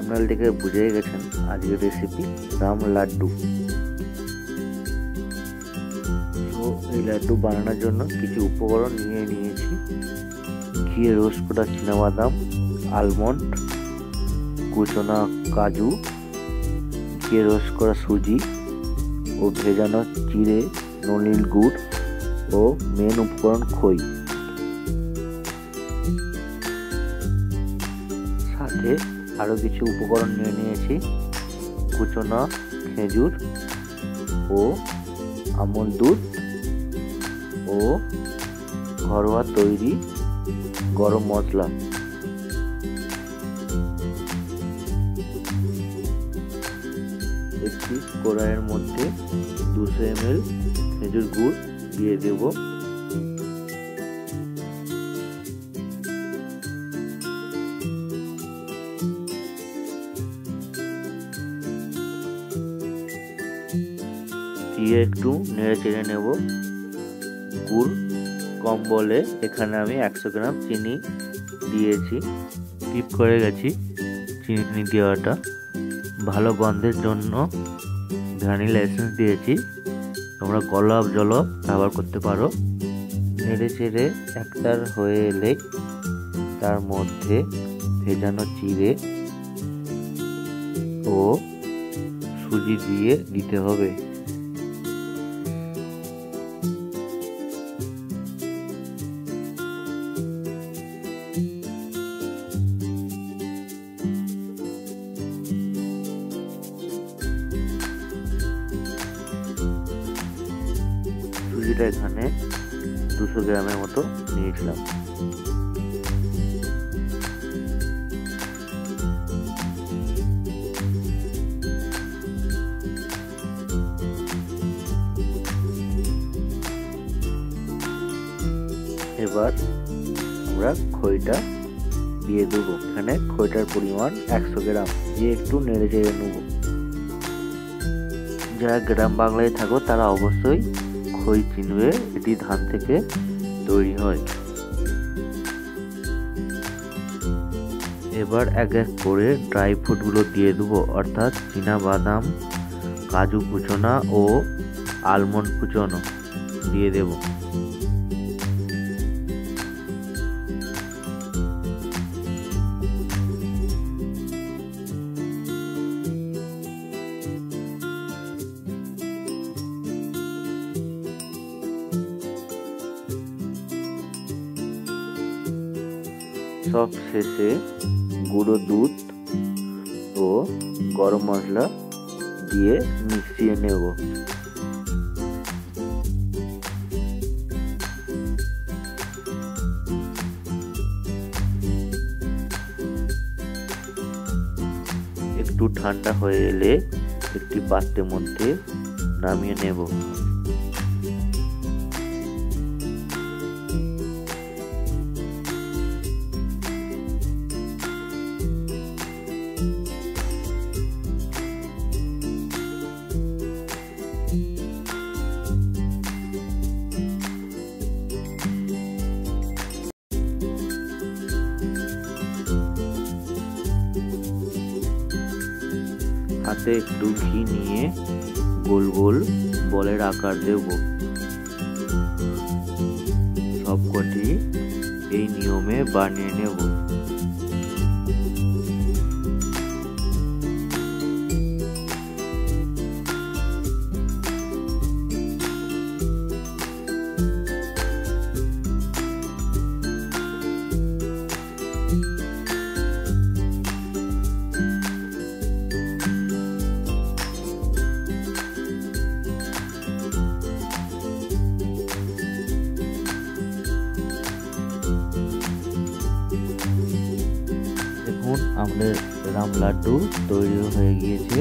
Thumbnail দেখে বুঝেই গেছেন আজকের রেসিপি রাম লাড্ডু। তো এই লাড্ডু বানানোর জন্য কিছু উপকরণ নিয়ে নিয়েছি। ঘিয়ে রোস্ট করা চীনাবাদাম, আলমন্ড, কুচনো কাজু, ঘিয়ে রোস্ট করা সুজি ও ভেজানো চিড়ে, নলিল গুড় ও মেন উপকরণ খই। সাথে আরো কিছু উপকরণ নিয়ে নিয়েছি। কুচনো খেজুর ও আমল দুধ ও ঘরোয়া তৈরি গরম মশলা। একটি কড়াইয়ের মধ্যে 200 ml খেজুর গুড় দিয়ে দেব। দিয়ে একটু নেড়ে চেড়ে নেব। গুড় কম বলে এখানে আমি 100 গ্রাম চিনি দিয়েছি। স্কিপ করে গেছি চিনি দেওয়াটা। ভালো গন্ধের জন্য ভ্যানিলা এসেন্স দিয়েছি, তোমরা গোলাপ জলও ব্যবহার করতে পারো। নেড়ে চেড়ে একটার হয়ে এলে তার মধ্যে ভেজানো চিড়ে ও সুজি দিয়ে দিতে হবে। সুজিটা এখানে 200 গ্রামের মতো নিয়েছিলাম। এবার আমরা খইটা দিয়ে দেবো। এখানে খইটার পরিমাণ 100 গ্রাম দিয়ে একটু নেড়ে চেড়ে নেব। যারা গ্রাম বাংলায় থাকো তারা অবশ্যই খই চিনবে, এটি ধান থেকে তৈরি হয়। এবার এক এক করে ড্রাই ফ্রুটগুলো দিয়ে দেবো, অর্থাৎ চীনাবাদাম, কাজু কুচনো ও আলমন্ড কুচনো দিয়ে দেব। সব শেষে গুঁড়ো দুধ ও গরম মশলা দিয়ে মিশিয়ে নেব। একটু ঠান্ডা হয়ে এলে একটি পাত্রের মধ্যে নামিয়ে নেব। হাতে একটু ঘি নিয়ে গোল গোল বলের আকার দেব। সবকটি এই নিয়মে বানিয়ে নেব। আমাদের রাম লাড্ডু তৈরি হয়ে গিয়েছে।